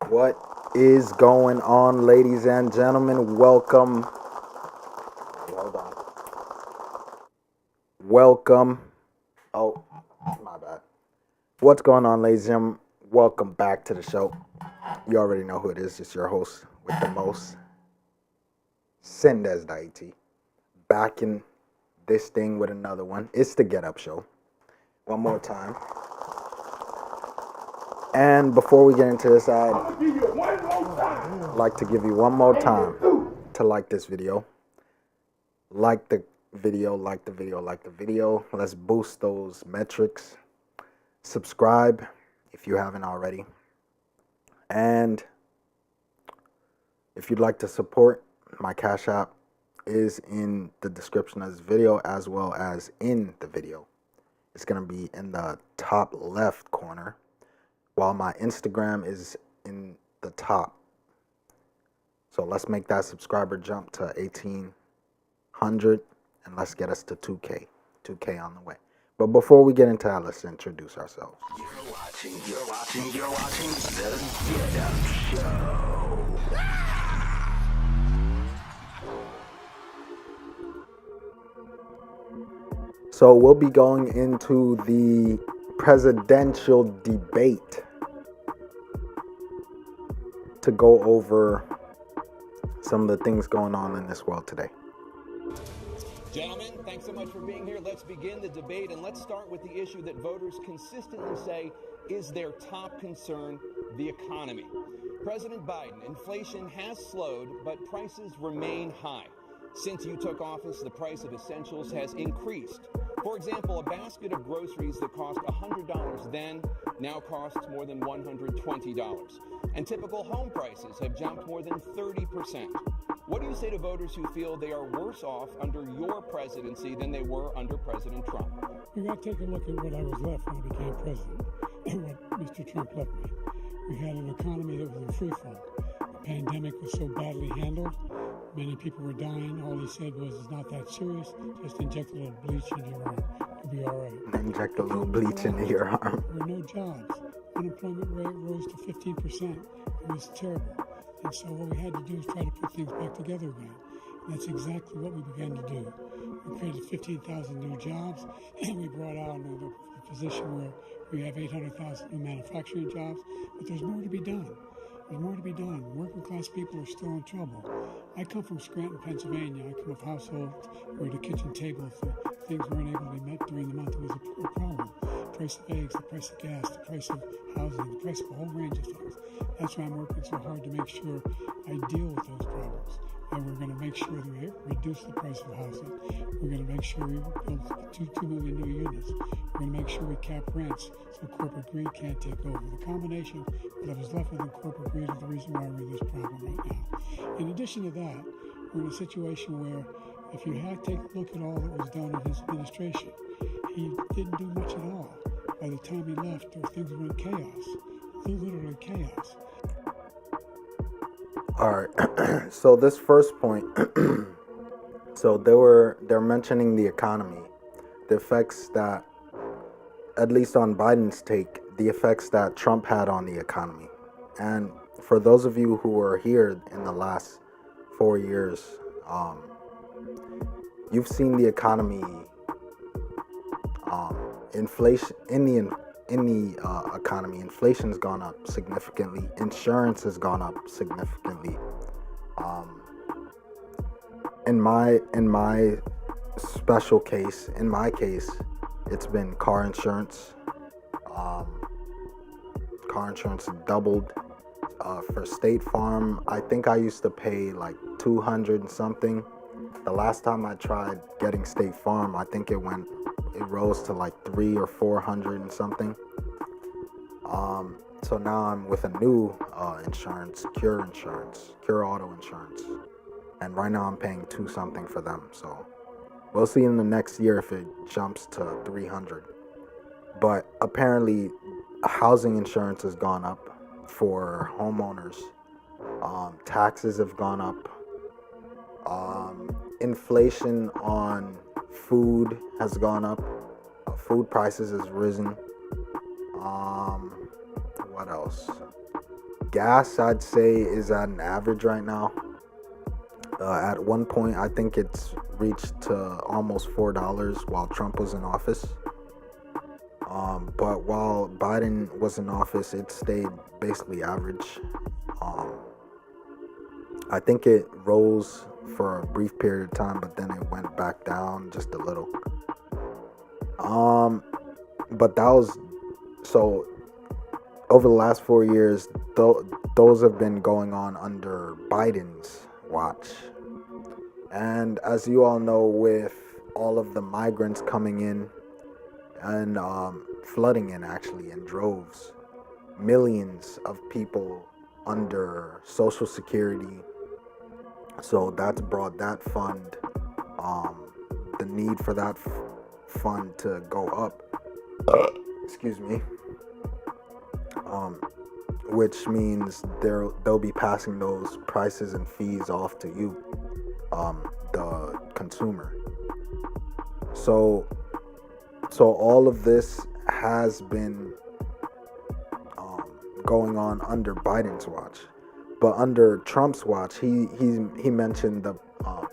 What is going on, ladies and gentlemen? Welcome. Hold on. Welcome. Oh, my bad. What's going on, ladies and gentlemen? Welcome back to the show. You already know who it is. It's your host with the most, Sendesdhaiti. Back in this thing with another one. It's the Get Up Show. One more time. And before we get into this, I'd like to give you one more time to like this video. Like the video. Let's boost those metrics. Subscribe if you haven't already. And if you'd like to support, my Cash App is in the description of this video as well as in the video. It's going to be in the top left corner, while my Instagram is in the top. So let's make that subscriber jump to 1,800 and let's get us to 2K. 2K on the way. But before we get into that, let's introduce ourselves. You're watching the Get Up Show. So we'll be going into the presidential debate to go over some of the things going on in this world today. Gentlemen, thanks so much for being here. Let's begin the debate, and let's start with the issue that voters consistently say is their top concern, the economy. President Biden, inflation has slowed, but prices remain high. Since you took office, the price of essentials has increased. For example, a basket of groceries that cost $100 then now costs more than $120. And typical home prices have jumped more than 30%. What do you say to voters who feel they are worse off under your presidency than they were under President Trump? We got to take a look at what I was left when I became president and what Mr. Trump left me. We had an economy that was in free fall. The pandemic was so badly handled. Many people were dying. All he said was, it's not that serious. Just inject a little bleach into your arm. You'll be all right. Inject a little bleach into your arm. There were no jobs. Unemployment rate rose to 15%. It was terrible. And so what we had to do is try to put things back together again. And that's exactly what we began to do. We created 15,000 new jobs, and we brought out another position where we have 800,000 new manufacturing jobs. But there's more to be done. There's more to be done. Working class people are still in trouble. I come from Scranton, Pennsylvania. I come from households where the kitchen table, if things weren't able to be met during the month, it was a problem. The price of eggs, the price of gas, the price of housing, the price of a whole range of things. That's why I'm working so hard to make sure I deal with those problems. And we're going to make sure that we reduce the price of housing. We're going to make sure we build 2 million new units. We're going to make sure we cap rents so corporate greed can't take over. The combination of what was left within corporate greed is the reason why we're in this problem right now. In addition to that, we're in a situation where if you take a look at all that was done in his administration, he didn't do much at all. By the time he left, things were in chaos. Literally chaos. All right. So this first point, so they're mentioning the economy, the effects that, at least on Biden's take, the effects that Trump had on the economy. And for those of you who were here in the last 4 years, you've seen the economy, inflation in the economy. Inflation's gone up significantly. Insurance has gone up significantly. In my special case, in my case, it's been car insurance. Car insurance doubled. For State Farm, I think I used to pay like $200 and something. The last time I tried getting State Farm, I think it rose to like $300 or $400 and something. So now I'm with a new insurance, Cure Auto Insurance, and right now I'm paying $2 something for them. So we'll see in the next year if it jumps to $300. But apparently, housing insurance has gone up for homeowners. Taxes have gone up. Inflation on food has gone up. Food prices has risen. What else? gas, I'd say, is at an average right now. At one point, I think it's reached to almost $4 while Trump was in office. But while Biden was in office, it stayed basically average. I think it rose for a brief period of time, but then it went back down just a little. But that was so over the last 4 years. Those have been going on under Biden's watch, and as you all know, with all of the migrants coming in and flooding in actually in droves, millions of people under Social Security. So that's brought that fund, the need for that fund to go up. Excuse me. Which means they'll be passing those prices and fees off to you, the consumer. So all of this has been going on under Biden's watch, but under Trump's watch, he mentioned the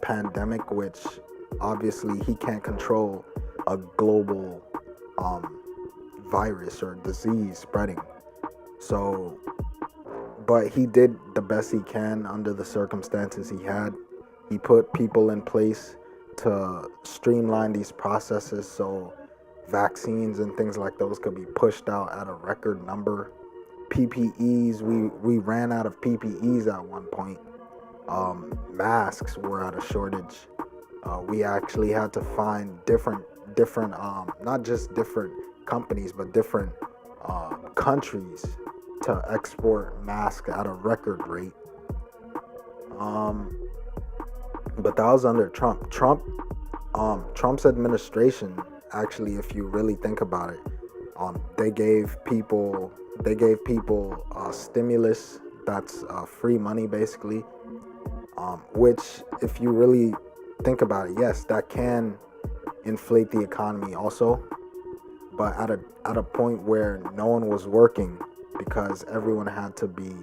pandemic, which obviously he can't control a global virus or disease spreading. So, but he did the best he can under the circumstances he had. He put people in place to streamline these processes so vaccines and things like those could be pushed out at a record number. PPEs, we ran out of PPEs at one point. Masks were at a shortage. We actually had to find different not just different companies, but different countries to export masks at a record rate. But that was under Trump. Trump's administration, actually, if you really think about it, they gave people stimulus, that's free money basically, which, if you really think about it, yes, that can inflate the economy also, but at a point where no one was working because everyone had to be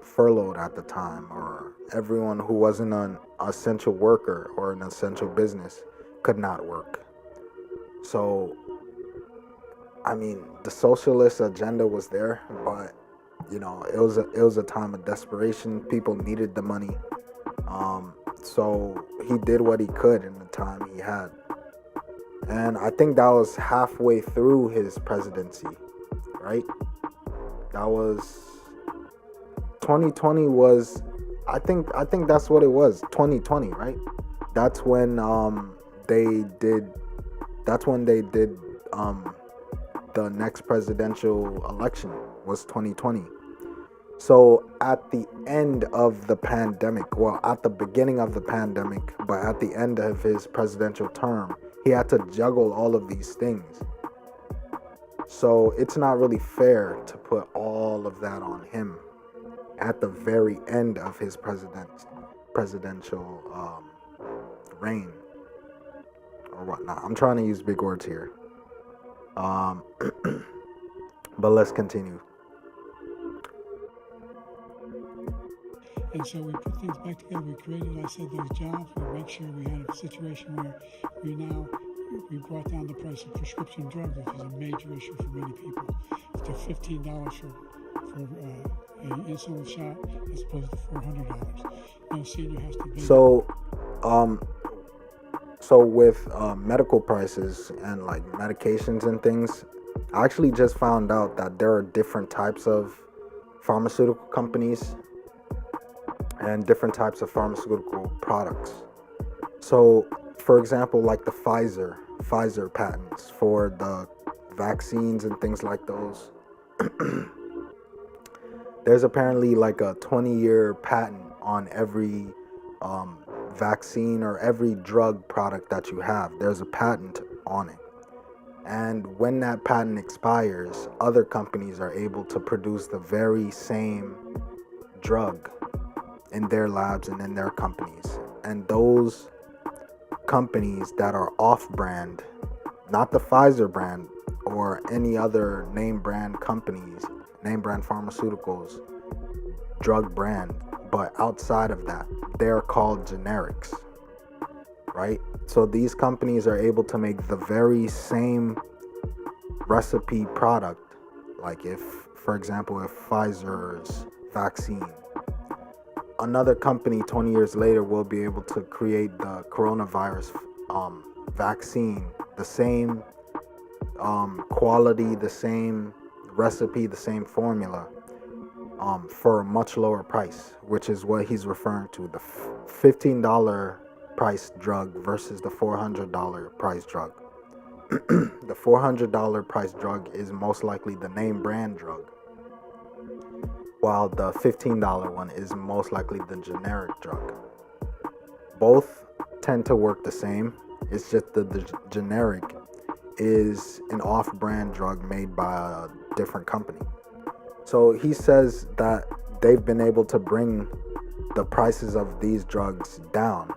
furloughed at the time, or everyone who wasn't an essential worker or an essential business could not work. So, I mean, the socialist agenda was there, but it was a time of desperation. People needed the money, so he did what he could in the time he had. And I think that was halfway through his presidency, right? That was 2020 was, I think that's what it was. 2020, right? That's when they did the next presidential election was 2020. So at the end of the pandemic, well, at the beginning of the pandemic, but at the end of his presidential term, he had to juggle all of these things. So it's not really fair to put all of that on him at the very end of his presidential reign or whatnot. I'm trying to use big words here. But let's continue. And so we put things back together. We created, I said, those jobs. We make sure we had a situation where we brought down the price of prescription drugs, which is a major issue for many people, to $15 for an insulin shot as opposed to $400. No senior has to be. So with medical prices and like medications and things, I actually just found out that there are different types of pharmaceutical companies and different types of pharmaceutical products. So, for example, like the Pfizer patents for the vaccines and things like those, there's apparently like a 20-year patent on every vaccine or every drug product that you have. There's a patent on it. And when that patent expires, other companies are able to produce the very same drug in their labs and in their companies. And those companies that are off-brand, not the Pfizer brand or any other name brand companies, name brand pharmaceuticals, drug brand, but outside of that, they're called generics, right? So these companies are able to make the very same recipe product. Like if, for example, if Pfizer's vaccine, another company 20 years later will be able to create the coronavirus vaccine, the same quality, the same recipe, the same formula, for a much lower price, which is what he's referring to, the $15 price drug versus the $400 price drug. The $400 price drug is most likely the name brand drug, while the $15 one is most likely the generic drug. Both tend to work the same. It's just that the generic is an off-brand drug made by a different company. So he says that they've been able to bring the prices of these drugs down.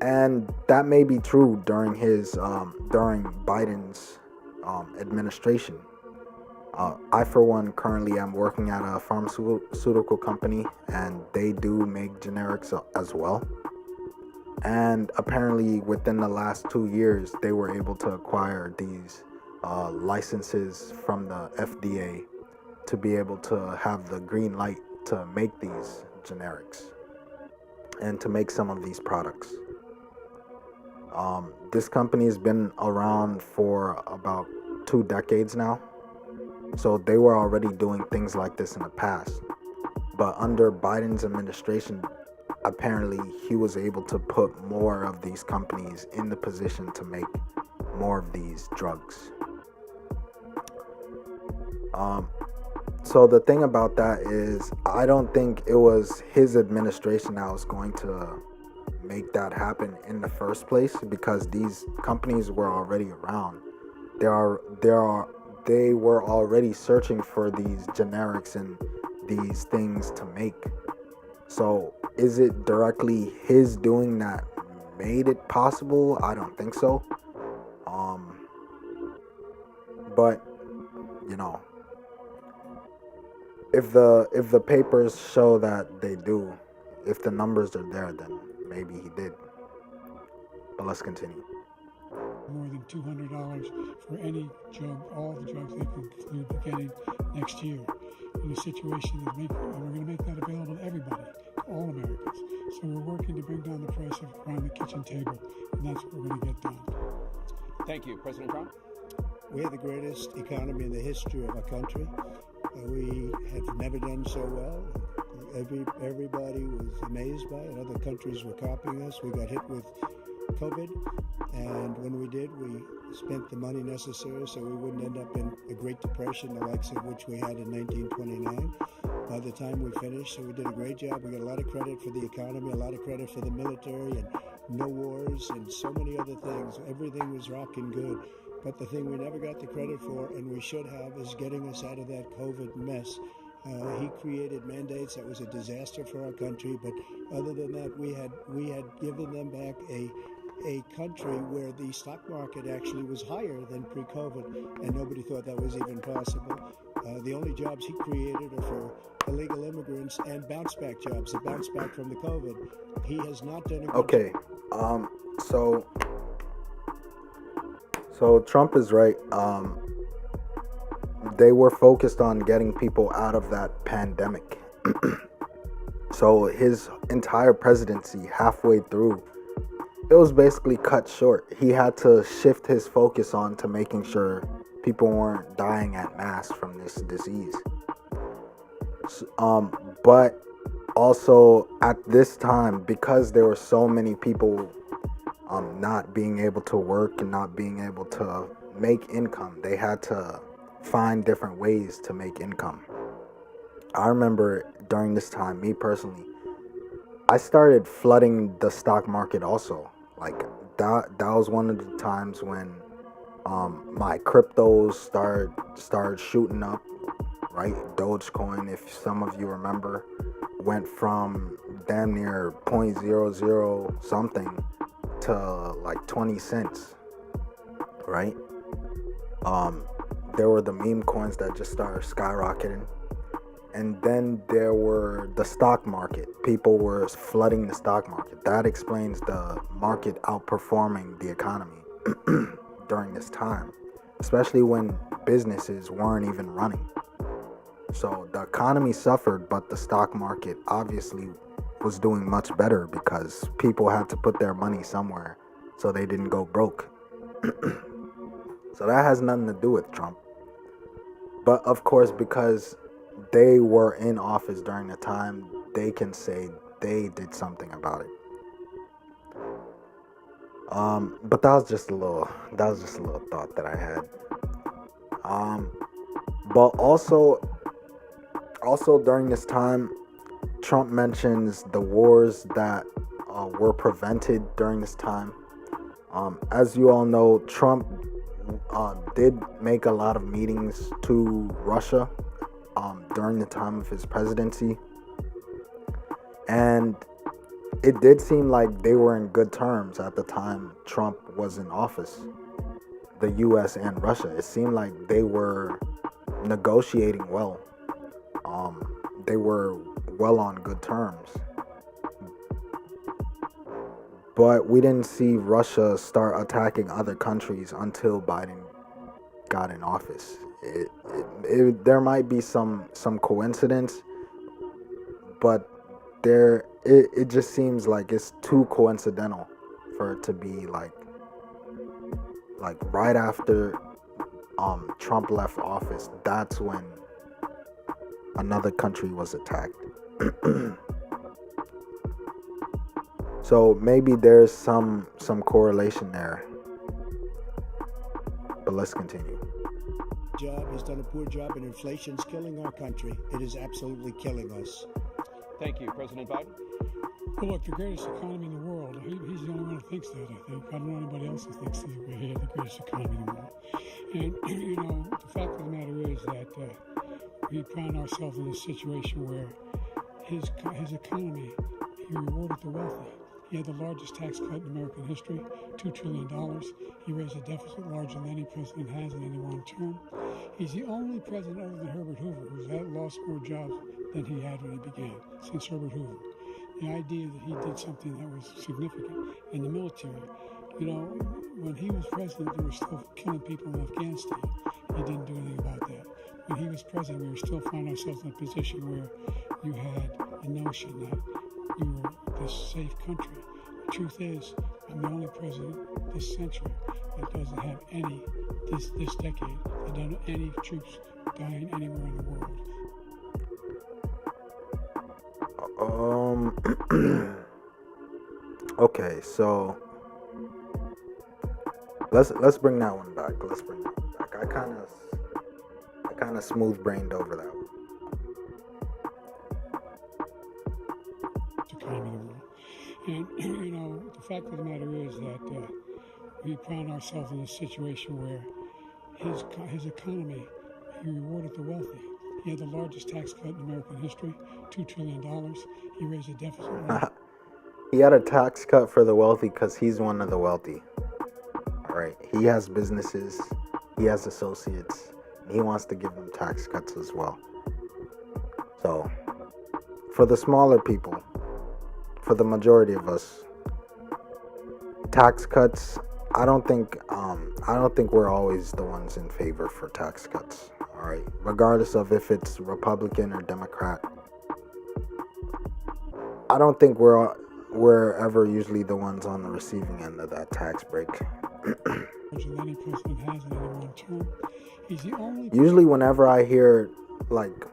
And that may be true during Biden's administration. I, for one, currently am working at a pharmaceutical company, and they do make generics as well. And apparently, within the last 2 years, they were able to acquire these licenses from the FDA to be able to have the green light to make these generics and to make some of these products. This company has been around for about 2 decades now. So they were already doing things like this in the past. But under Biden's administration, apparently he was able to put more of these companies in the position to make more of these drugs. So the thing about that is, I don't think it was his administration that was going to make that happen in the first place, because these companies were already around. They were already searching for these generics and these things to make. So is it directly his doing that made it possible? I don't think so. But you know, if the papers show that they do, if the numbers are there, then maybe he did. But let's continue. More than $200 for any drug, all the drugs they can conclude beginning next year. In a situation that we're going to make that available to everybody, to all Americans. So we're working to bring down the price of around the kitchen table, and that's what we're going to get done. Thank you. President Trump? We have the greatest economy in the history of our country. We have never done so well. Everybody was amazed by it. Other countries were copying us. We got hit with COVID, and when we did, we spent the money necessary so we wouldn't end up in a Great Depression, the likes of which we had in 1929. By the time we finished, so we did a great job. We got a lot of credit for the economy, a lot of credit for the military, and no wars, and so many other things. Everything was rocking good. But the thing we never got the credit for, and we should have, is getting us out of that COVID mess. He created mandates that was a disaster for our country, but other than that, we had given them back a country where the stock market actually was higher than pre-COVID, and nobody thought that was even possible. The only jobs he created are for illegal immigrants and bounce back jobs, the bounce back from the COVID. He has not done a good Okay, so Trump is right. They were focused on getting people out of that pandemic. So his entire presidency, halfway through, it was basically cut short. He had to shift his focus on to making sure people weren't dying en masse from this disease. But also at this time, because there were so many people not being able to work and not being able to make income, they had to find different ways to make income. I remember during this time, me personally, I started flooding the stock market also. Like that was one of the times when my cryptos started shooting up, right? Dogecoin, if some of you remember, went from damn near 0.00 something to like 20 cents, right? there were the meme coins that just started skyrocketing. And then there were the stock market. People were flooding the stock market. That explains the market outperforming the economy during this time, especially when businesses weren't even running. So the economy suffered, but the stock market obviously was doing much better because people had to put their money somewhere so they didn't go broke. So that has nothing to do with Trump. But of course, because they were in office during the time, they can say they did something about it. But that was just a little thought that I had. But also during this time, Trump mentions the wars that were prevented during this time. As you all know, Trump did make a lot of meetings to Russia during the time of his presidency, and it did seem like they were in good terms at the time Trump was in office. The U.S. and Russia, it seemed like they were negotiating well. They were well on good terms. But we didn't see Russia start attacking other countries until Biden got in office. There might be some coincidence, but it just seems like it's too coincidental for it to be like right after Trump left office. That's when another country was attacked. So maybe there's some correlation there. But let's continue. He's done a poor job, and inflation's killing our country. It is absolutely killing us. Thank you, President Biden. Well, look, the greatest economy in the world, he's the only one who thinks that, I think. I don't know anybody else who thinks that we have the greatest economy in the world. And, the fact of the matter is that we found ourselves in a situation where his economy, he rewarded the wealthy. He had the largest tax cut in American history, $2 trillion. He raised a deficit larger than any president has in any one term. He's the only president other than Herbert Hoover who's lost more jobs than he had when he began, since Herbert Hoover. The idea that he did something that was significant in the military. When he was president, they were still killing people in Afghanistan. He didn't do anything about that. When he was president, we were still finding ourselves in a position where you had a notion that we were this safe country. The truth is, I'm the only president this century that doesn't have any, this decade, that doesn't have any troops dying anywhere in the world. Okay, so let's bring that one back. I kind of smooth brained over that one. Economy of the world. And the fact of the matter is that we found ourselves in a situation where his economy, he rewarded the wealthy. He had the largest tax cut in American history, $2 trillion. He raised a deficit. He had a tax cut for the wealthy because he's one of the wealthy. All right. He has businesses. He has associates. And he wants to give them tax cuts as well. So, for the smaller people, for the majority of us, tax cuts, I don't think we're always the ones in favor for tax cuts. All right. Regardless of if it's Republican or Democrat, I don't think we're ever usually the ones on the receiving end of that tax break. Usually whenever I hear like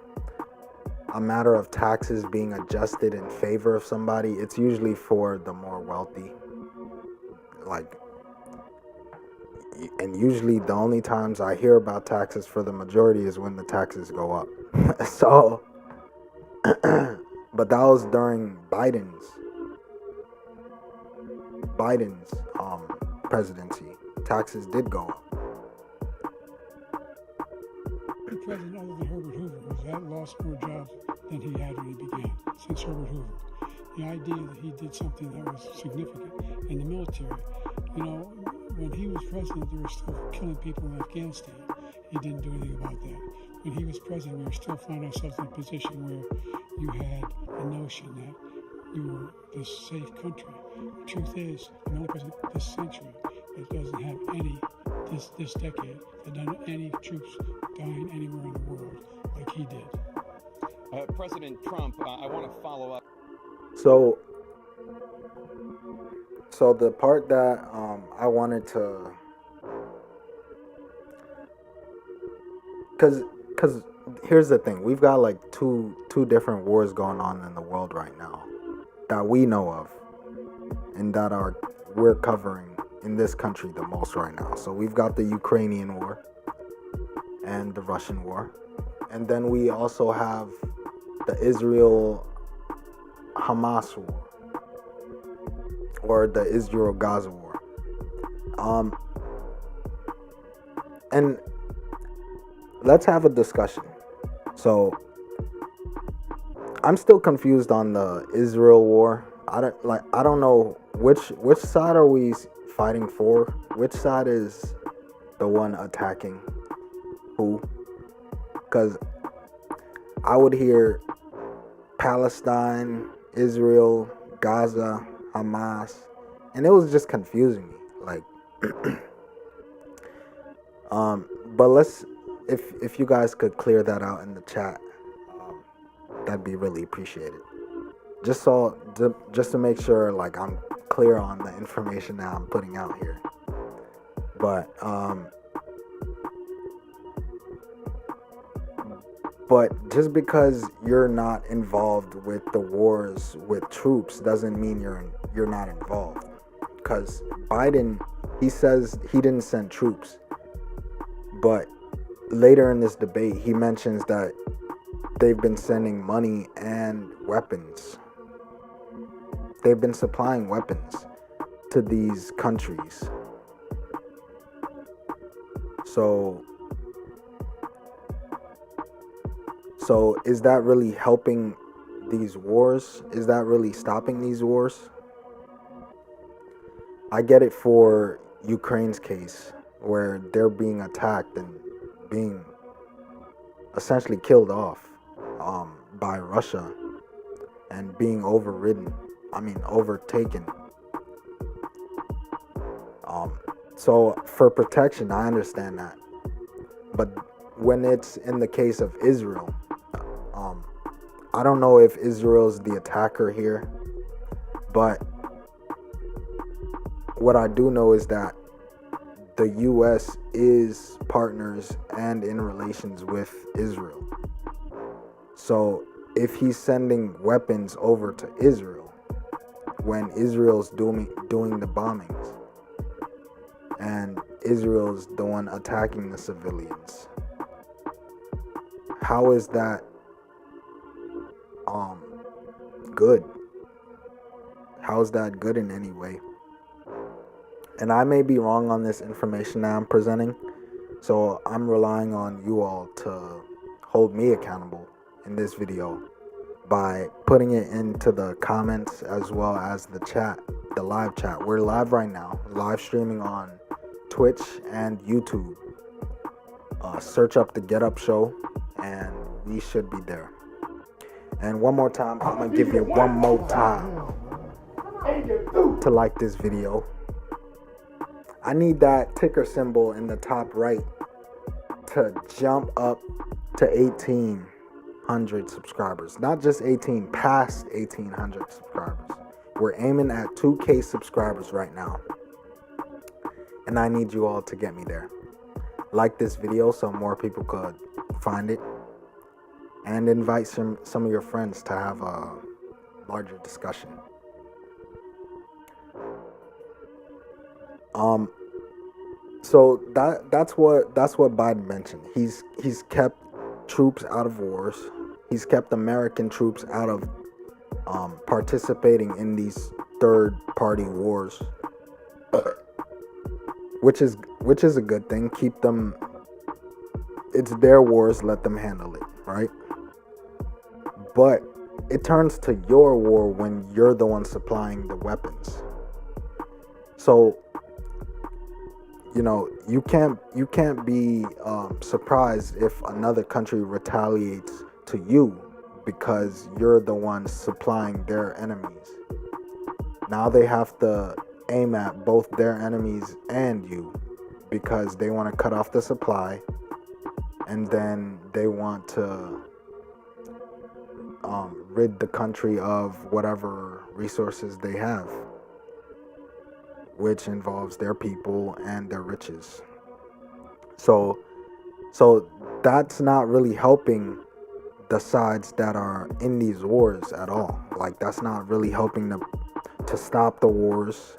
a matter of taxes being adjusted in favor of somebody, it's usually for the more wealthy. And usually the only times I hear about taxes for the majority is when the taxes go up. So, but that was during Biden's presidency. Taxes did go up. The president other than Herbert Hoover who's lost more jobs than he had when he began, since Herbert Hoover. The idea that he did something that was significant in the military. When he was president, they were still killing people in Afghanistan. he didn't do anything about that. When he was president, we were still finding ourselves in a position where you had a notion that you were this safe country. The truth is, the only president this century that doesn't have any, this decade, that doesn't have any troops dying anywhere in the world like he did. President Trump, I want to follow up. So the part that I wanted to, because here's the thing, we've got like two different wars going on in the world right now that we know of, and that we're covering in this country the most right now. So we've got the Ukrainian war and the Russian war, and then we also have the Israel-Hamas war, or the Israel-Gaza war. And let's have a discussion. So I'm still confused on the Israel war. I don't know which side are we fighting for? Which side is the one attacking who? Because I would hear Palestine, Israel, Gaza, Hamas, and it was just confusing me. Like, but let's, if you guys could clear that out in the chat, that'd be really appreciated. Just to make sure, like, I'm clear on the information that I'm putting out here. But just because you're not involved with the wars with troops doesn't mean you're not involved. Because Biden, he says he didn't send troops, but later in this debate he mentions that they've been sending money and weapons. They've been supplying weapons to these countries. So is that really helping these wars? Is that really stopping these wars? I get it for Ukraine's case, where they're being attacked and being essentially killed off by Russia and being overtaken. So for protection, I understand that. But when it's in the case of Israel, I don't know if Israel's the attacker here, but what I do know is that the U.S. is partners and in relations with Israel. So if he's sending weapons over to Israel when Israel's doing the bombings and Israel's the one attacking the civilians, how is that good? How is that good in any way? And I may be wrong on this information that I'm presenting, so I'm relying on you all to hold me accountable in this video by putting it into the comments as well as the chat, the live chat. We're live right now, live streaming on Twitch and YouTube. Search up the Get Up Show and we should be there. And one more time, I'm gonna give you one more time to like this video. I need that ticker symbol in the top right to jump up to 1,800 subscribers. Not just 18, past 1,800 subscribers. We're aiming at 2K subscribers right now. And I need you all to get me there. Like this video so more people could find it. And invite some of your friends to have a larger discussion. So that's what Biden mentioned. He's kept troops out of wars. He's kept American troops out of participating in these third-party wars, which is a good thing. Keep them. It's their wars. Let them handle it, right? But it turns to your war when you're the one supplying the weapons. So you can't be surprised if another country retaliates to you because you're the one supplying their enemies. Now they have to aim at both their enemies and you because they want to cut off the supply, and then they want to rid the country of whatever resources they have, which involves their people and their riches. So that's not really helping the sides that are in these wars at all. Like, that's not really helping to stop the wars.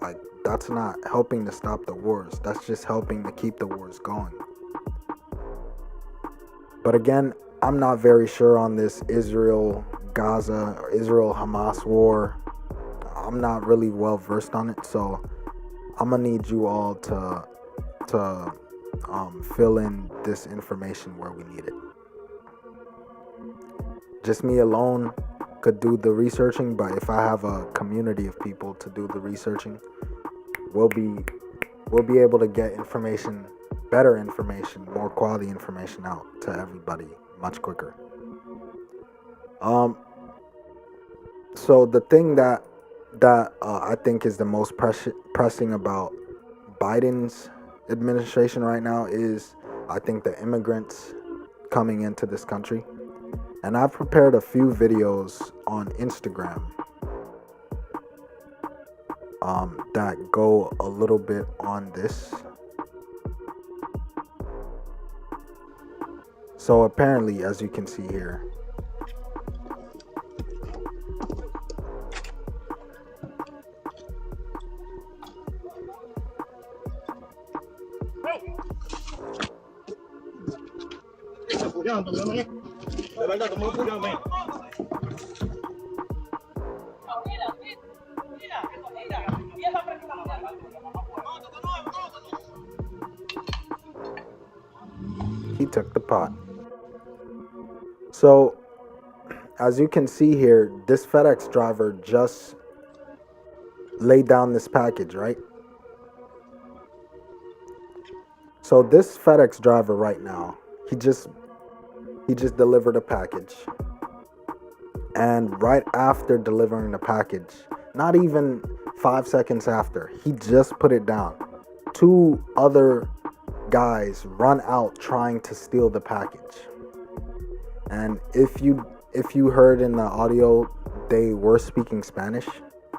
Like, that's not helping to stop the wars. That's just helping to keep the wars going. But again, I'm not very sure on this Israel-Gaza or Israel-Hamas war. I'm not really well versed on it, so I'm gonna need you all to fill in this information where we need it. Just me alone could do the researching, but if I have a community of people to do the researching, we'll be able to get information, better information, more quality information out to everybody much quicker. So the thing that I think is the most pressing about Biden's administration right now is, I think, the immigrants coming into this country. And I've prepared a few videos on Instagram that go a little bit on this. So apparently, as you can see here, he took the pot. So, as you can see here, this FedEx driver just laid down this package, right? So this FedEx driver right now, he just delivered a package. And right after delivering the package, not even 5 seconds after, he just put it down. 2 other guys run out trying to steal the package. And if you heard in the audio, they were speaking Spanish,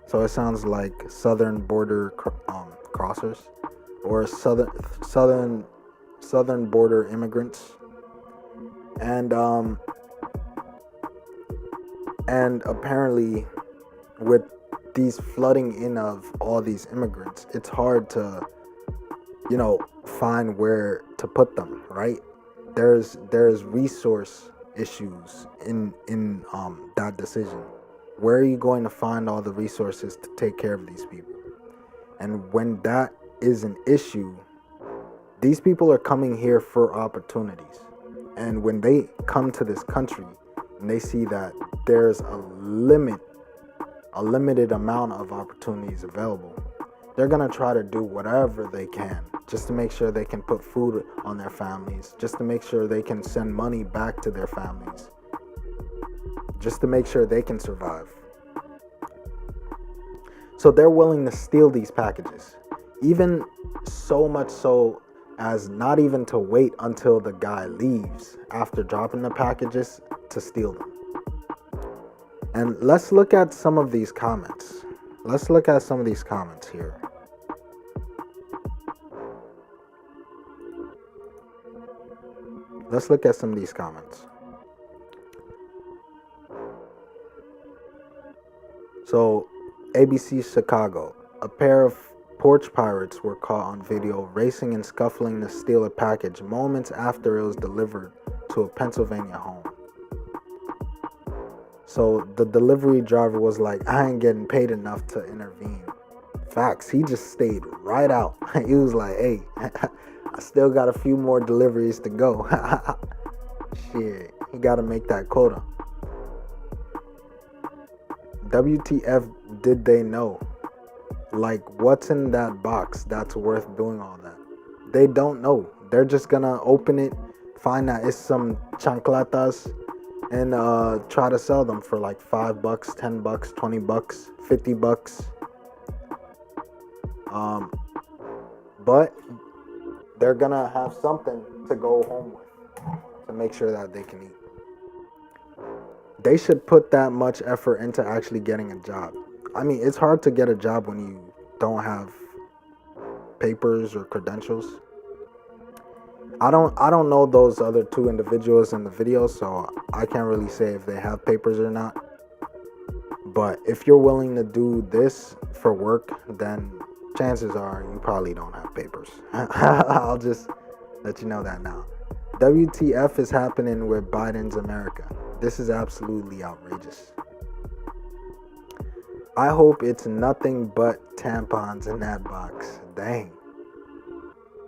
so it sounds like southern border crossers or southern border immigrants. And apparently, with these flooding in of all these immigrants, it's hard to find where to put them, right? There's resource issues in that decision. Where are you going to find all the resources to take care of these people? And when that is an issue, these people are coming here for opportunities. And when they come to this country and they see that there's a limited amount of opportunities available, they're going to try to do whatever they can just to make sure they can put food on their families, just to make sure they can send money back to their families, just to make sure they can survive. So they're willing to steal these packages, even so much so as not even to wait until the guy leaves after dropping the packages to steal them. And let's look at some of these comments. Let's look at some of these comments here. Let's look at some of these comments. So, ABC Chicago. A pair of porch pirates were caught on video racing and scuffling to steal a package moments after it was delivered to a Pennsylvania home. So the delivery driver was like, I ain't getting paid enough to intervene. Facts, he just stayed right out. He was like, hey, I still got a few more deliveries to go. Shit, he got to make that quota. WTF did they know? Like, what's in that box that's worth doing all that? They don't know. They're just gonna open it, find that it's some chanclatas, and try to sell them for like $5, $10, $20, $50. But they're gonna have something to go home with to make sure that they can eat. They should put that much effort into actually getting a job. I mean, it's hard to get a job when you don't have papers or credentials. I don't know those other two individuals in the video, so I can't really say if they have papers or not. But if you're willing to do this for work, then chances are you probably don't have papers. I'll just let you know that now. WTF is happening with Biden's America. This is absolutely outrageous. I hope it's nothing but tampons in that box. Dang.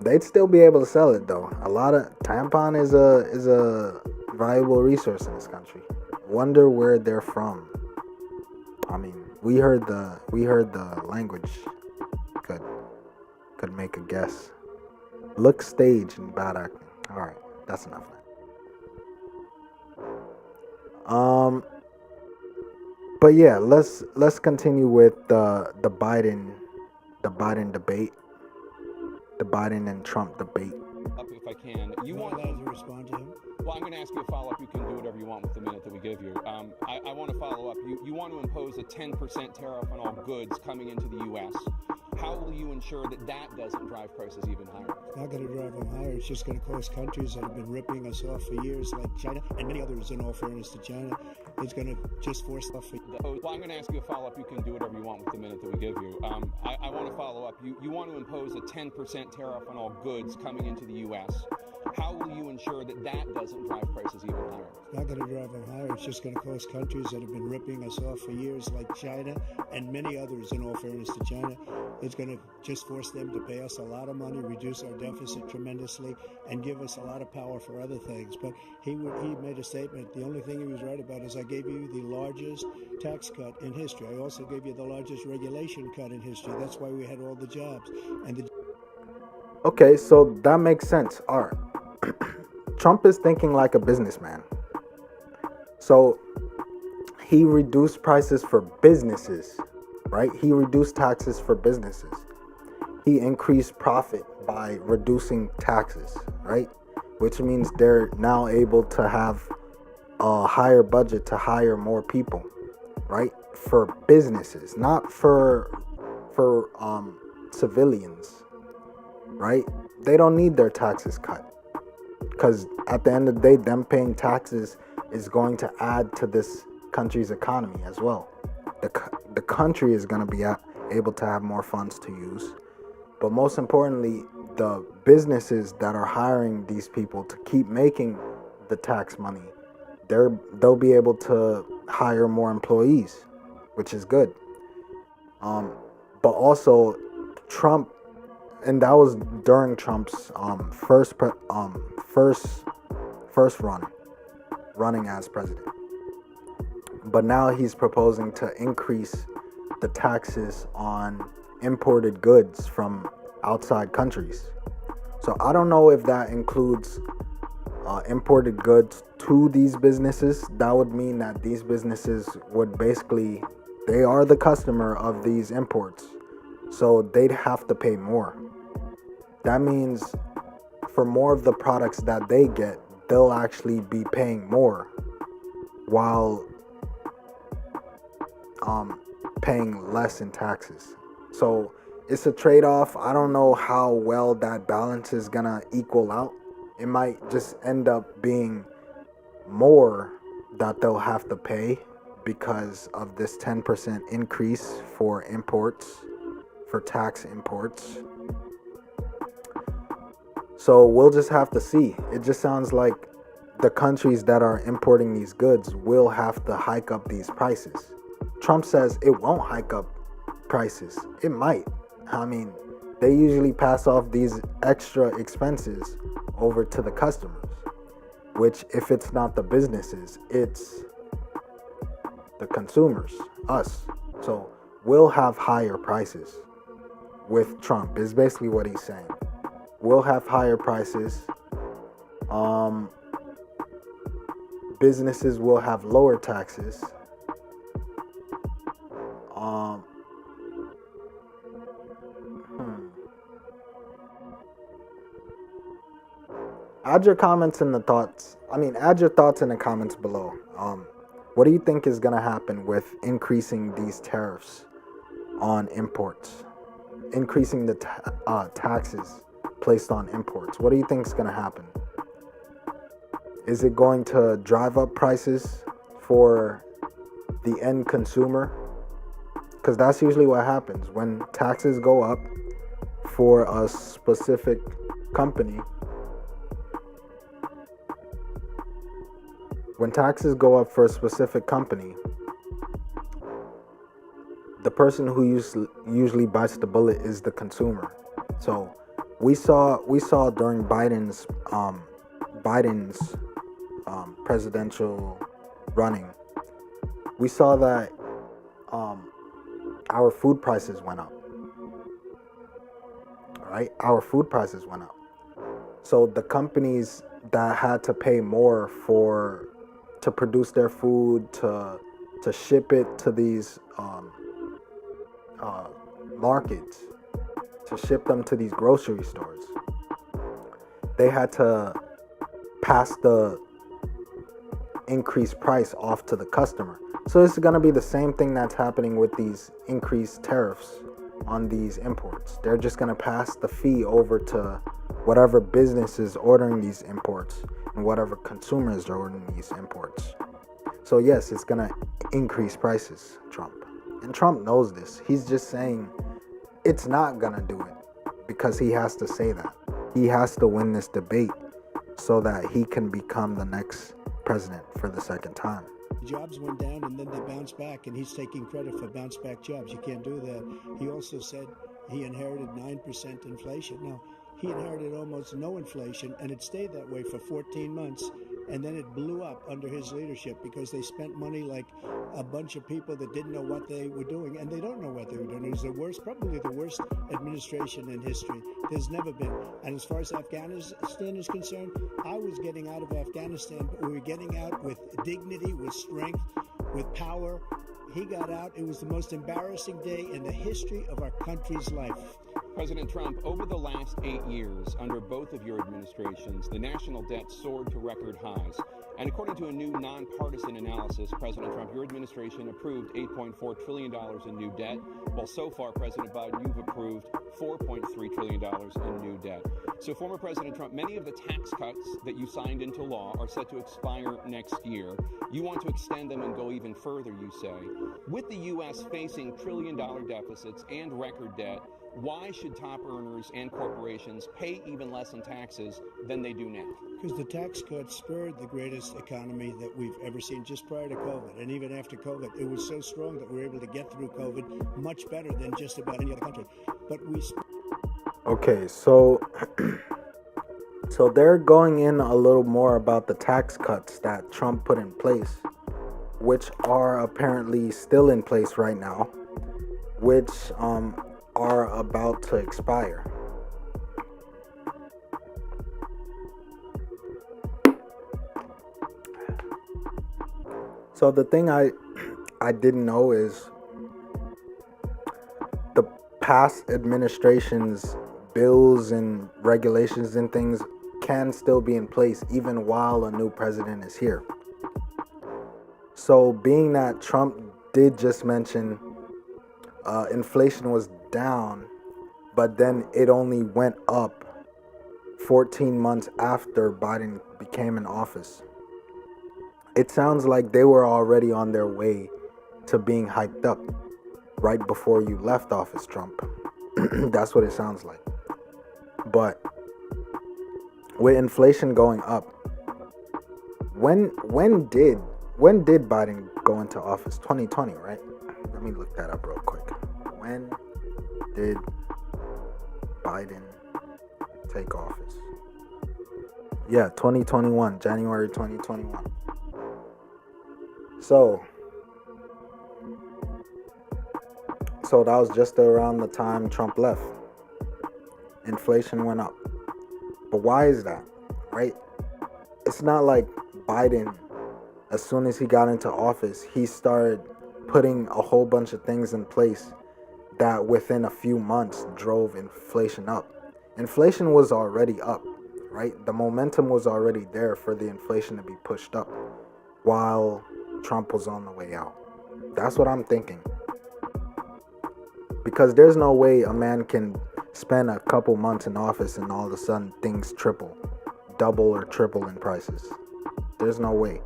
They'd still be able to sell it though. A lot of tampon is a valuable resource in this country. Wonder where they're from. I mean, we heard the language. Could make a guess. Look staged and bad acting. All right, that's enough now. But yeah, let's continue with the Biden debate, the Biden and Trump debate. If I can, you want allowed to respond to him? Well, I'm going to ask you a follow-up. You can do whatever you want with the minute that we give you. I want to follow up. You want to impose a 10% tariff on all goods coming into the U.S. How will you ensure that that doesn't drive prices even higher? It's not going to drive them higher. It's just going to cost countries that have been ripping us off for years, like China and many others, in all fairness to China. It's going to just force off. Well, I'm going to ask you a follow-up. You can do whatever you want with the minute that we give you. I want to follow up. You want to impose a 10% tariff on all goods coming into the U.S. How will you ensure that that doesn't drive prices even higher? It's not going to drive them higher. It's just going to cost countries that have been ripping us off for years, like China and many others, in all fairness to China. It's going to just force them to pay us a lot of money, reduce our deficit tremendously, and give us a lot of power for other things. But he made a statement. The only thing he was right about is I gave you the largest tax cut in history. I also gave you the largest regulation cut in history. That's why we had all the jobs. Okay, so that makes sense. All right. Trump is thinking like a businessman. So he reduced prices for businesses, right? He reduced taxes for businesses. He increased profit by reducing taxes, right? Which means they're now able to have a higher budget to hire more people, right? For businesses, not for civilians, right? They don't need their taxes cut. Because at the end of the day, them paying taxes is going to add to this country's economy as well. The country is going to be able to have more funds to use. But most importantly, the businesses that are hiring these people to keep making the tax money, they'll be able to hire more employees, which is good. But also, Trump, and that was during Trump's first running as president. But now he's proposing to increase the taxes on imported goods from outside countries. So I don't know if that includes imported goods to these businesses. That would mean that these businesses would basically, they are the customer of these imports. So they'd have to pay more. That means for more of the products that they get, they'll actually be paying more while paying less in taxes. So it's a trade-off. I don't know how well that balance is gonna equal out. It might just end up being more that they'll have to pay because of this 10% increase for imports, for tax imports. So we'll just have to see. It just sounds like the countries that are importing these goods will have to hike up these prices. Trump says it won't hike up prices. It might. I mean, they usually pass off these extra expenses over to the customers, which if it's not the businesses, it's the consumers, us. So we'll have higher prices. with Trump is basically what he's saying. We'll have higher prices. Businesses will have lower taxes. Add your comments in the thoughts. Add your thoughts in the comments below. What do you think is going to happen with increasing these tariffs on imports? Increasing the taxes placed on imports. What do you think is going to happen? Is it going to drive up prices for the end consumer? Because that's usually what happens. When taxes go up for a specific company, the person who usually bites the bullet is the consumer. So we saw during Biden's presidential running, we saw that our food prices went up. Right? Our food prices went up. So the companies that had to pay more to produce their food, to ship it to these markets, to ship them to these grocery stores, they had to pass the increased price off to the customer. So it's going to be the same thing that's happening with these increased tariffs on these imports. They're just going to pass the fee over to whatever business is ordering these imports and whatever consumers are ordering these imports. So yes, it's going to increase prices, Trump. And Trump knows this. He's just saying it's not going to do it because he has to say that. He has to win this debate so that he can become the next president for the second time. Jobs went down and then they bounced back, and he's taking credit for bounce back jobs. You can't do that. He also said he inherited 9% inflation. Now, he inherited almost no inflation, and it stayed that way for 14 months, and then it blew up under his leadership because they spent money like a bunch of people that didn't know what they were doing, and they don't know what they were doing. It was probably the worst administration in history. There's never been. And as far as Afghanistan is concerned, I was getting out of Afghanistan, but we were getting out with dignity, with strength, with power. He got out. It was the most embarrassing day in the history of our country's life. President Trump, over the last 8 years, under both of your administrations, the national debt soared to record highs. And according to a new nonpartisan analysis, President Trump, your administration approved $8.4 trillion in new debt, while so far, President Biden, you've approved $4.3 trillion in new debt. So, former President Trump, many of the tax cuts that you signed into law are set to expire next year. You want to extend them and go even further, you say. With the U.S. facing trillion-dollar deficits and record debt, why should top earners and corporations pay even less in taxes than they do now? Because the tax cuts spurred the greatest economy that we've ever seen just prior to COVID. And even after COVID, it was so strong that we were able to get through COVID much better than just about any other country. But we... Okay, so they're going in a little more about the tax cuts that Trump put in place, which are apparently still in place right now, which are about to expire. So the thing I didn't know is the past administration's bills and regulations and things can still be in place even while a new president is here. So being that Trump did just mention inflation was down, but then it only went up 14 months after Biden became in office. It sounds like they were already on their way to being hyped up right before you left office, Trump. That's what it sounds like. But with inflation going up, when did Biden go into office? 2020, right? Let me look that up real quick. When did Biden take office? Yeah, 2021, January 2021. So that was just around the time Trump left. inflation went up. But why is that, right? It's not like Biden, as soon as he got into office, he started putting a whole bunch of things in place that within a few months drove inflation up. Inflation was already up, right? The momentum was already there for the inflation to be pushed up while Trump was on the way out. That's what I'm thinking. Because there's no way a man can spend a couple months in office and all of a sudden things triple, double or triple in prices. There's no way.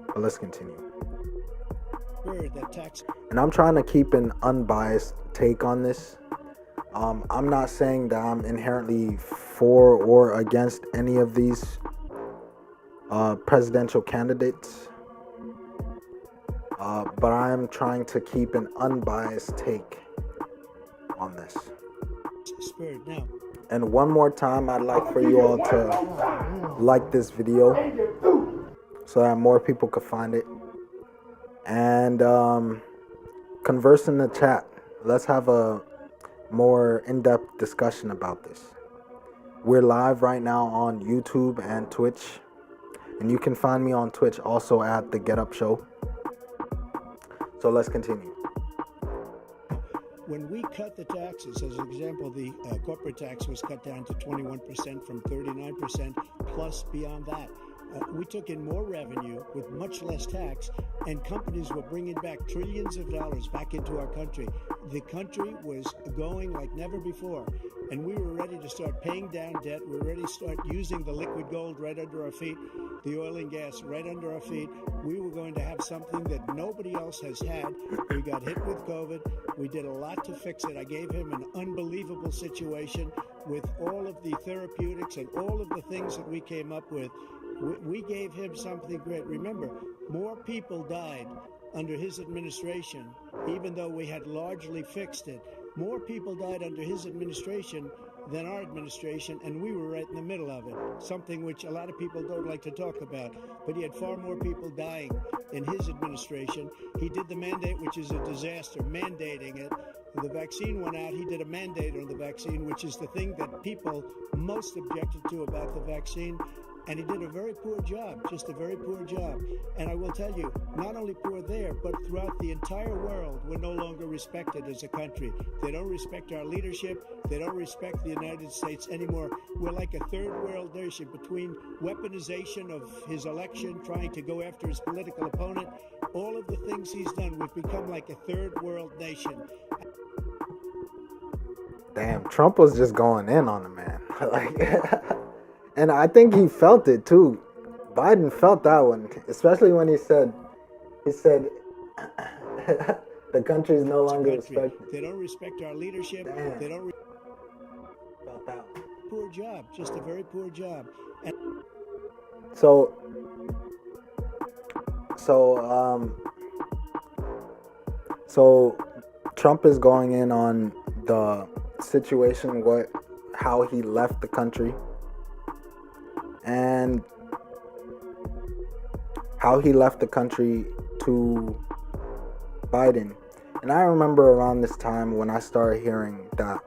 But let's continue. And I'm trying to keep an unbiased take on this. I'm not saying that I'm inherently for or against any of these presidential candidates. But I am trying to keep an unbiased take on this. And one more time, I'd like for you all to like this video so that more people could find it. And converse in the chat. Let's have a more in-depth discussion about this. We're live right now on YouTube and Twitch. And you can find me on Twitch also at The Get Up Show. So let's continue. When we cut the taxes, as an example, the corporate tax was cut down to 21% from 39%, plus beyond that. We took in more revenue with much less tax, and companies were bringing back trillions of dollars back into our country. The country was going like never before, and we were ready to start paying down debt. We were ready to start using the liquid gold right under our feet, the oil and gas right under our feet. We were going to have something that nobody else has had. We got hit with COVID. We did a lot to fix it. I gave him an unbelievable situation with all of the therapeutics and all of the things that we came up with. We gave him something great. Remember, more people died under his administration, even though we had largely fixed it. More people died under his administration than our administration, and we were right in the middle of it, something which a lot of people don't like to talk about. But he had far more people dying in his administration. He did the mandate, which is a disaster, mandating it. When the vaccine went out, he did a mandate on the vaccine, which is the thing that people most objected to about the vaccine. And he did a very poor job, just a very poor job. And I will tell you, not only poor there, but throughout the entire world, we're no longer respected as a country. They don't respect our leadership. They don't respect the United States anymore. We're like a third world nation between weaponization of his election, trying to go after his political opponent, all of the things he's done. We've become like a third world nation. Damn, Trump was just going in on the man. And I think he felt it too. Biden felt that one, especially when he said the country's no longer respected. They don't respect our leadership. Damn. They don't Felt that one. poor job, just a very poor job. And So Trump is going in on the situation, how he left the country. And how he left the country to Biden. And I remember around this time when I started hearing that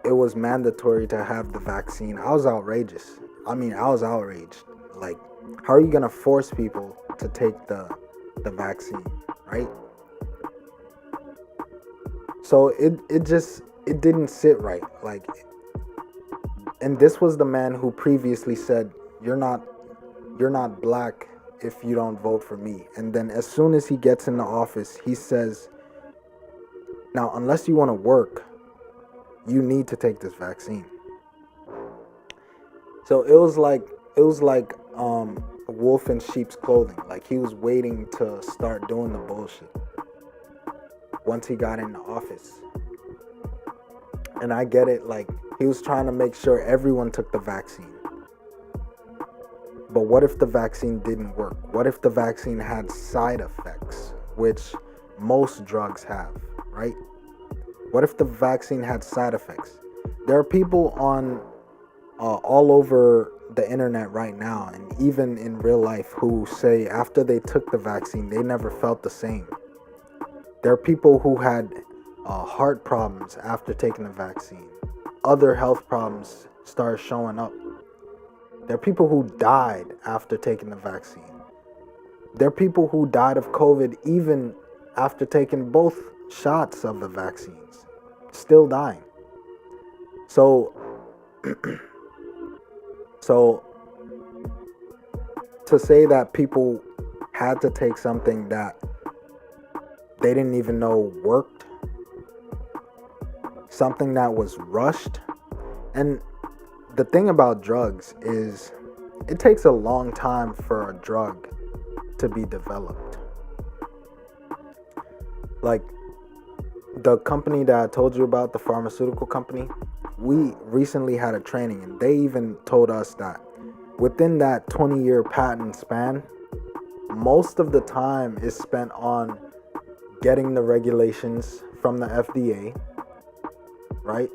it was mandatory to have the vaccine, I was outrageous. I was outraged. Like, how are you going to force people to take the vaccine, right? So it didn't sit right. Like, and this was the man who previously said, you're not black if you don't vote for me. And then as soon as he gets in the office, he says, now, unless you want to work, you need to take this vaccine. So it was like a wolf in sheep's clothing. Like, he was waiting to start doing the bullshit once he got in the office. And I get it, like, he was trying to make sure everyone took the vaccine. But what if the vaccine didn't work? What if the vaccine had side effects, which most drugs have, right? What if the vaccine had side effects? There are people on all over the internet right now, and even in real life, who say after they took the vaccine, they never felt the same. There are people who had heart problems after taking the vaccine. Other health problems start showing up. There are people who died after taking the vaccine. There are people who died of COVID even after taking both shots of the vaccines, still dying. So to say that people had to take something that they didn't even know worked, something that was rushed. And the thing about drugs is it takes a long time for a drug to be developed. Like the company that I told you about, the pharmaceutical company, we recently had a training and they even told us that within that 20-year patent span, most of the time is spent on getting the regulations from the FDA, right?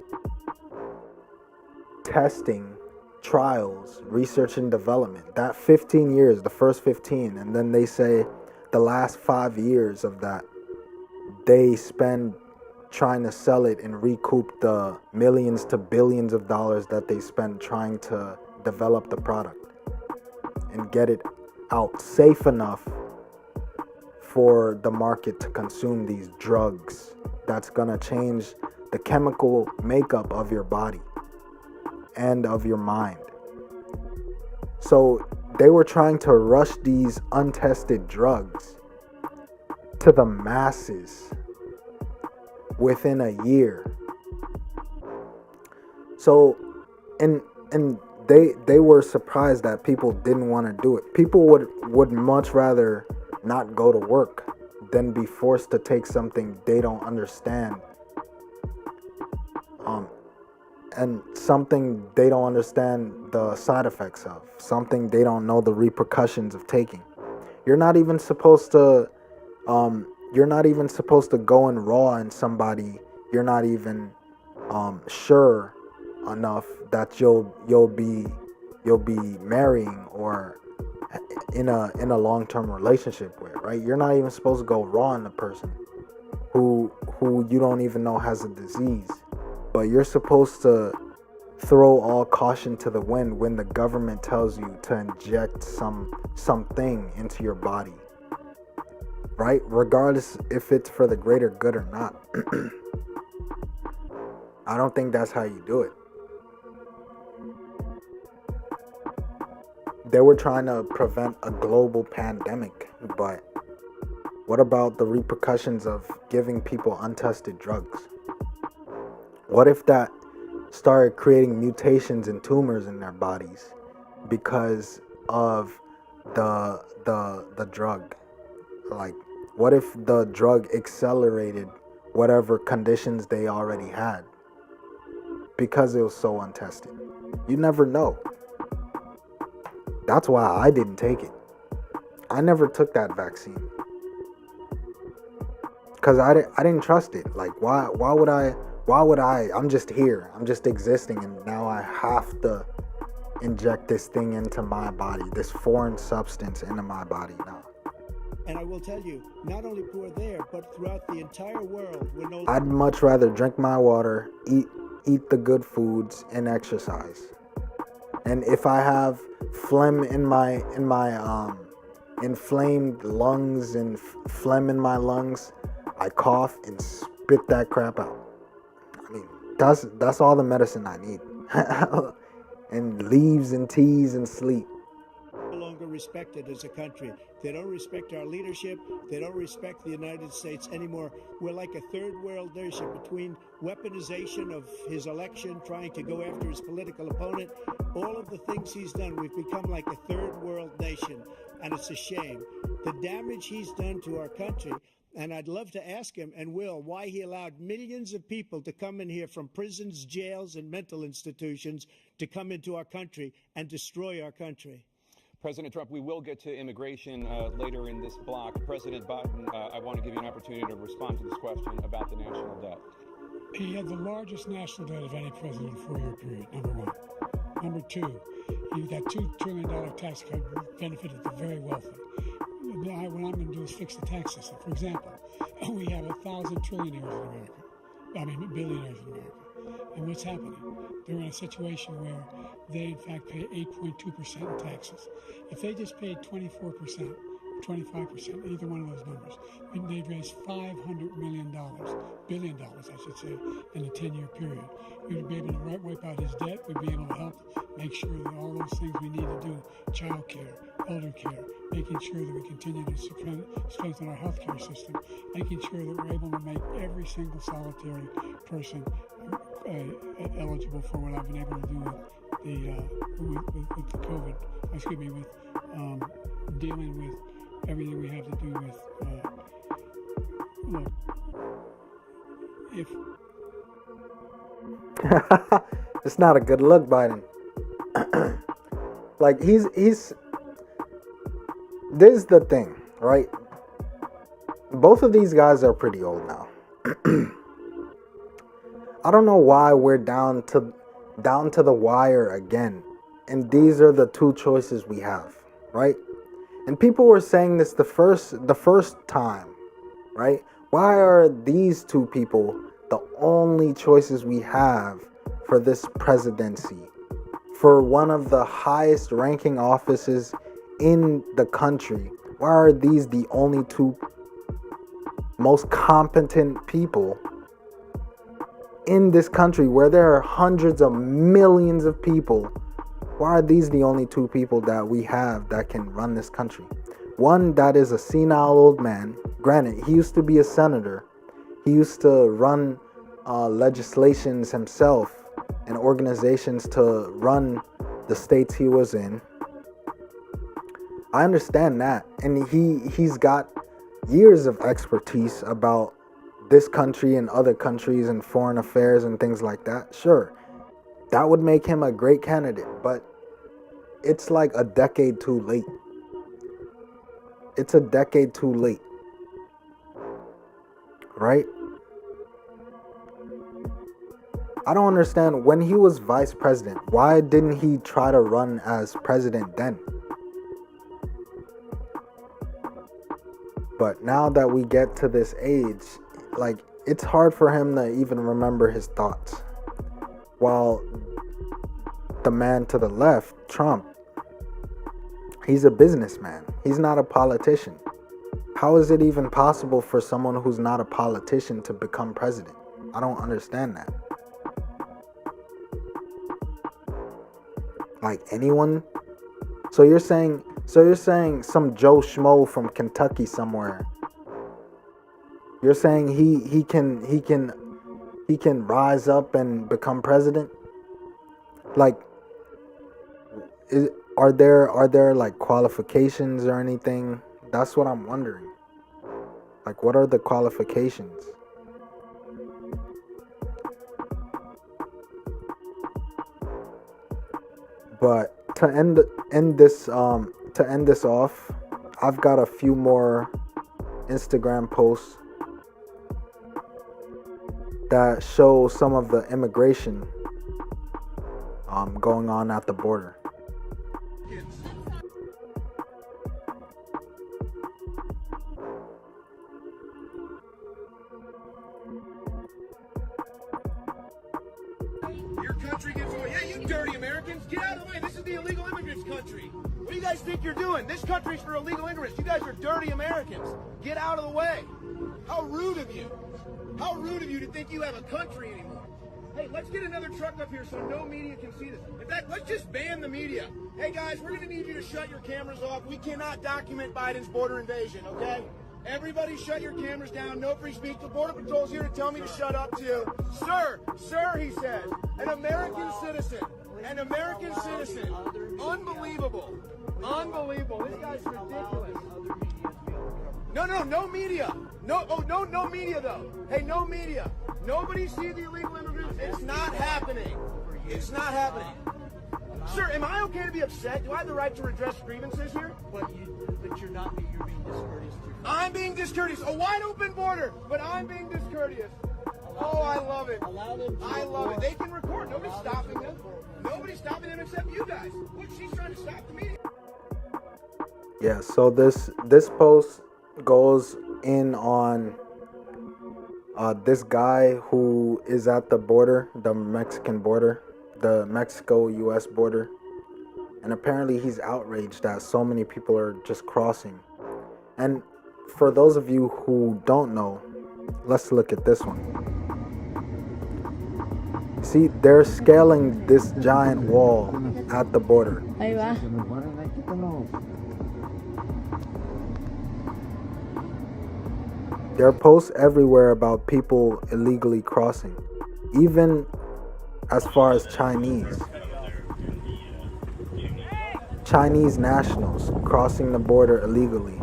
Testing, trials, research and development. That 15 years, the first 15, and then they say the last 5 years of that, they spend trying to sell it and recoup the millions to billions of dollars that they spend trying to develop the product and get it out safe enough for the market to consume these drugs that's gonna change the chemical makeup of your body and of your mind. So they were trying to rush these untested drugs to the masses within a year. So and they were surprised that people didn't want to do it. People would much rather not go to work than be forced to take something they don't understand, and something they don't understand the side effects of, something they don't know the repercussions of taking. You're not even supposed to go and raw in somebody you're not even sure enough that you'll be marrying or in a long-term relationship with, right? You're not even supposed to go raw in the person who you don't even know has a disease, but you're supposed to throw all caution to the wind when the government tells you to inject something into your body, right? Regardless if it's for the greater good or not. I don't think that's how you do it. They were trying to prevent a global pandemic, but what about the repercussions of giving people untested drugs? What if that started creating mutations and tumors in their bodies because of the drug? Like, what if the drug accelerated whatever conditions they already had because it was so untested? You never know. That's why I didn't take it. I never took that vaccine because I didn't trust it. Like, why would I? I'm just here. I'm just existing, and now I have to inject this thing into my body, this foreign substance into my body now. And I will tell you, not only poor there, but throughout the entire world, we're no. I'd much rather drink my water, eat the good foods, and exercise. And if I have phlegm in my inflamed lungs and phlegm in my lungs, I cough and spit that crap out. I mean, that's all the medicine I need. And leaves and teas and sleep. No longer respected as a country. They don't respect our leadership. They don't respect the United States anymore. We're like a third world nation between weaponization of his election, trying to go after his political opponent, all of the things he's done. We've become like a third world nation, and it's a shame. The damage he's done to our country, and I'd love to ask him, and will, why he allowed millions of people to come in here from prisons, jails, and mental institutions to come into our country and destroy our country. President Trump, we will get to immigration later in this block. President Biden, I want to give you an opportunity to respond to this question about the national debt. He had the largest national debt of any president in a 4-year period, number one. Number two, he got $2 trillion tax cut, benefited the very wealthy. What I'm going to do is fix the tax system. For example, we have 1,000 trillionaires in America. billionaires in America. And what's happening? They're in a situation where they, in fact, pay 8.2% in taxes. If they just paid 24%, 25%, either one of those numbers, they'd raise $500 billion, I should say, in a 10-year period. We would be able to wipe out his debt. We'd be able to help make sure that all those things we need to do, child care, elder care, making sure that we continue to strengthen our healthcare system, making sure that we're able to make every single solitary person eligible for what I've been able to do with the COVID, with dealing with everything we have to do with, look, if... It's not a good look, Biden. Like, he's... This is the thing, right? Both of these guys are pretty old now. I don't know why we're down to the wire again. And these are the two choices we have, right? And people were saying this the first time, right? Why are these two people the only choices we have for this presidency? For one of the highest ranking offices in the country, why are these the only two most competent people in this country where there are hundreds of millions of people? Why are these the only two people that we have that can run this country? One that is a senile old man. Granted, he used to be a senator. He used to run legislations himself and organizations to run the states he was in. I understand that. And he's got years of expertise about this country and other countries and foreign affairs and things like that. Sure, that would make him a great candidate, but it's like a decade too late. It's a decade too late. Right? I don't understand. When he was vice president, why didn't he try to run as president then? But now that we get to this age, like, it's hard for him to even remember his thoughts. While the man to the left, Trump, he's a businessman. He's not a politician. How is it even possible for someone who's not a politician to become president? I don't understand that. Like, anyone? So you're saying some Joe Schmo from Kentucky somewhere. You're saying he can rise up and become president? Like, are there like qualifications or anything? That's what I'm wondering. Like, what are the qualifications? But to end this off, I've got a few more Instagram posts that show some of the immigration going on at the border. Your country gets away. Yeah, you dirty Americans, get out of the way. This is the illegal immigrants' country. What do you guys think you're doing? This country's for illegal immigrants. You guys are dirty Americans. Get out of the way. How rude of you. How rude of you to think you have a country anymore. Hey, let's get another truck up here so no media can see this. In fact, let's just ban the media. Hey, guys, we're going to need you to shut your cameras off. We cannot document Biden's border invasion, okay? Everybody shut your cameras down. No free speech. The Border Patrol's here to tell me to shut up, too. Sir, he says, an American citizen. An American citizen. Unbelievable. Unbelievable. This guy's ridiculous. No media. No media, though. Hey, no media. Nobody see the illegal immigrants. It's not happening. It's not happening. Sir, am I okay to be upset? Do I have the right to redress grievances here? But you're not. You're being discourteous to your I'm being discourteous. A wide open border, but I'm being discourteous. Oh, I love it. I love it. They can record. Nobody's stopping them. Nobody's stopping them except you guys. Look, she's trying to stop the media. Yeah, so this post goes in on This guy who is at the border, the Mexican border, the Mexico-U.S. border, and apparently he's outraged that so many people are just crossing. And for those of you who don't know, let's look at this one. See, they're scaling this giant wall at the border. Ahí va. There are posts everywhere about people illegally crossing, even as far as Chinese nationals crossing the border illegally.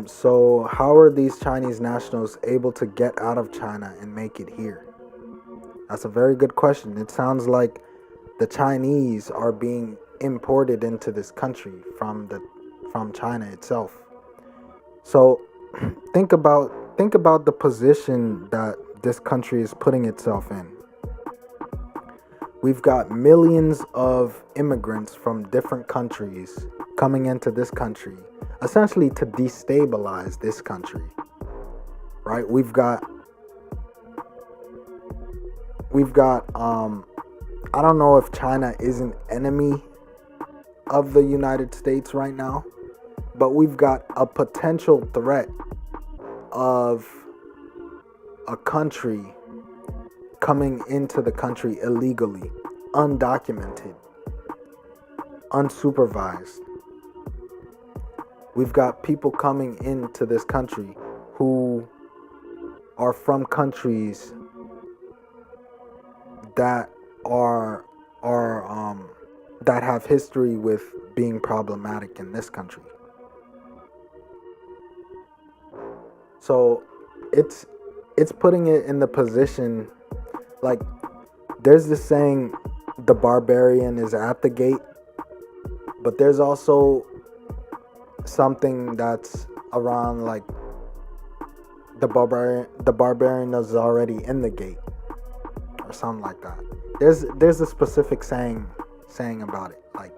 So how are these Chinese nationals able to get out of China and make it here? That's a very good question. It sounds like the Chinese are being imported into this country from China itself. So think about the position that this country is putting itself in. We've got millions of immigrants from different countries coming into this country, essentially to destabilize this country, right? We've got I don't know if China is an enemy of the United States right now, but we've got a potential threat of a country coming into the country illegally, undocumented, unsupervised. We've got people coming into this country who are from countries that that have history with being problematic in this country. So it's putting it in the position, like, there's this saying, the barbarian is at the gate, but there's also something that's around, like, the barbarian is already in the gate, or something like that. There's a specific saying about it, like,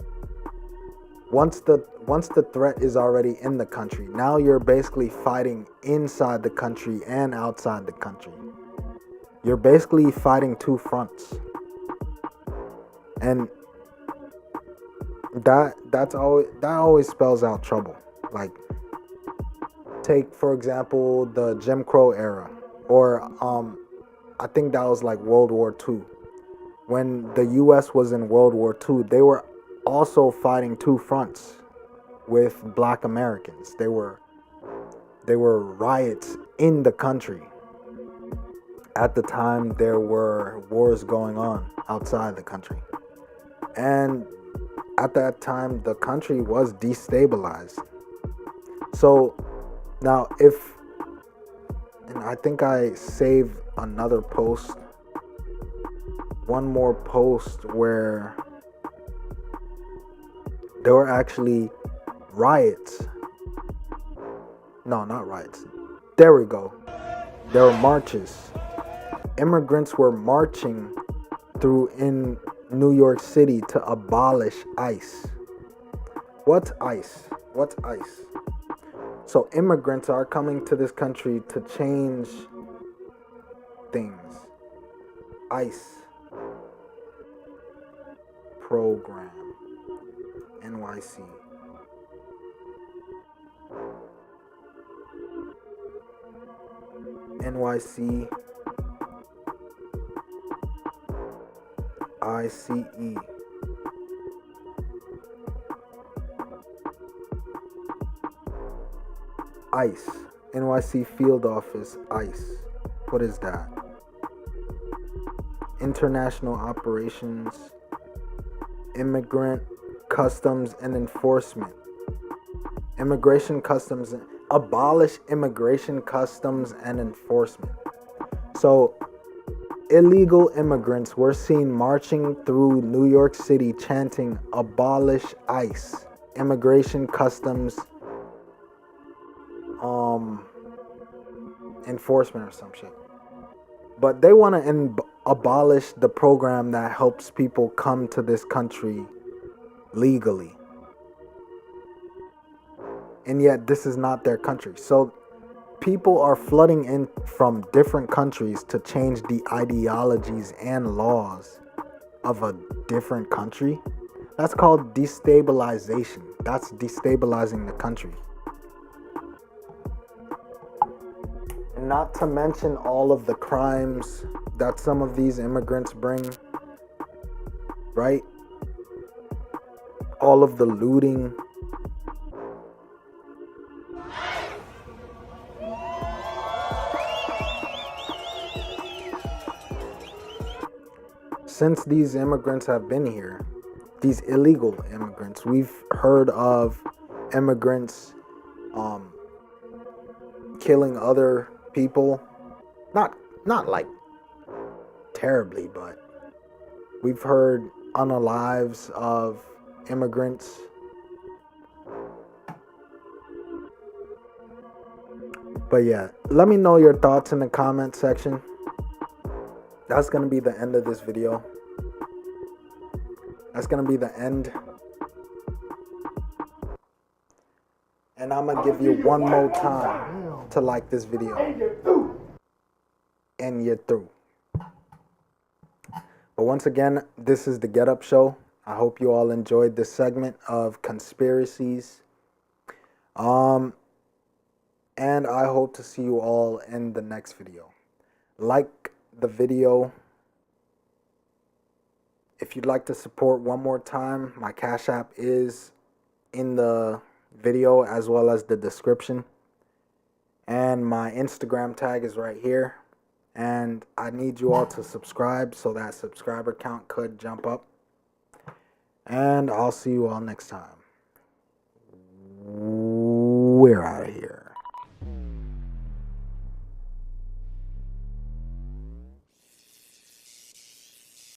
once the threat is already in the country, now you're basically fighting inside the country and outside the country. You're basically fighting two fronts, and that always spells out trouble. Like, take for example the Jim Crow era, or I think that was like World War II. When the U.S. was in World War II, they were also fighting two fronts with Black Americans. They were riots in the country. At the time, there were wars going on outside the country. And at that time, the country was destabilized. So now and I think I saved another post, one more post where there were actually riots. No, not riots. There we go. There were marches. Immigrants were marching through in New York City to abolish ICE. What's ICE? What's ICE? So immigrants are coming to this country to change things. ICE program. NYC. NYC ICE. ICE. NYC Field Office, ICE. What is that? International Operations, Immigrant, Customs and Enforcement. Abolish immigration, customs and enforcement. So illegal immigrants were seen marching through New York City chanting abolish ICE, immigration, customs, enforcement or some shit. But they want to abolish the program that helps people come to this country legally. And yet this is not their country. So people are flooding in from different countries to change the ideologies and laws of a different country. That's called destabilization. That's destabilizing the country. And not to mention all of the crimes that some of these immigrants bring, right? All of the looting. Since these immigrants have been here, these illegal immigrants, we've heard of immigrants killing other people. Not like terribly, but we've heard unalives of immigrants. But yeah, let me know your thoughts in the comment section. That's going to be the end of this video. That's going to be the end. And I'm going to give you one more time to like this video. And you're through. But once again, this is the Get Up Show. I hope you all enjoyed this segment of Conspiracies. And I hope to see you all in the next video. Like the video. If you'd like to support one more time, my Cash App is in the video as well as the description. And my Instagram tag is right here. And I need you all to subscribe so that subscriber count could jump up. And I'll see you all next time. We're out of here.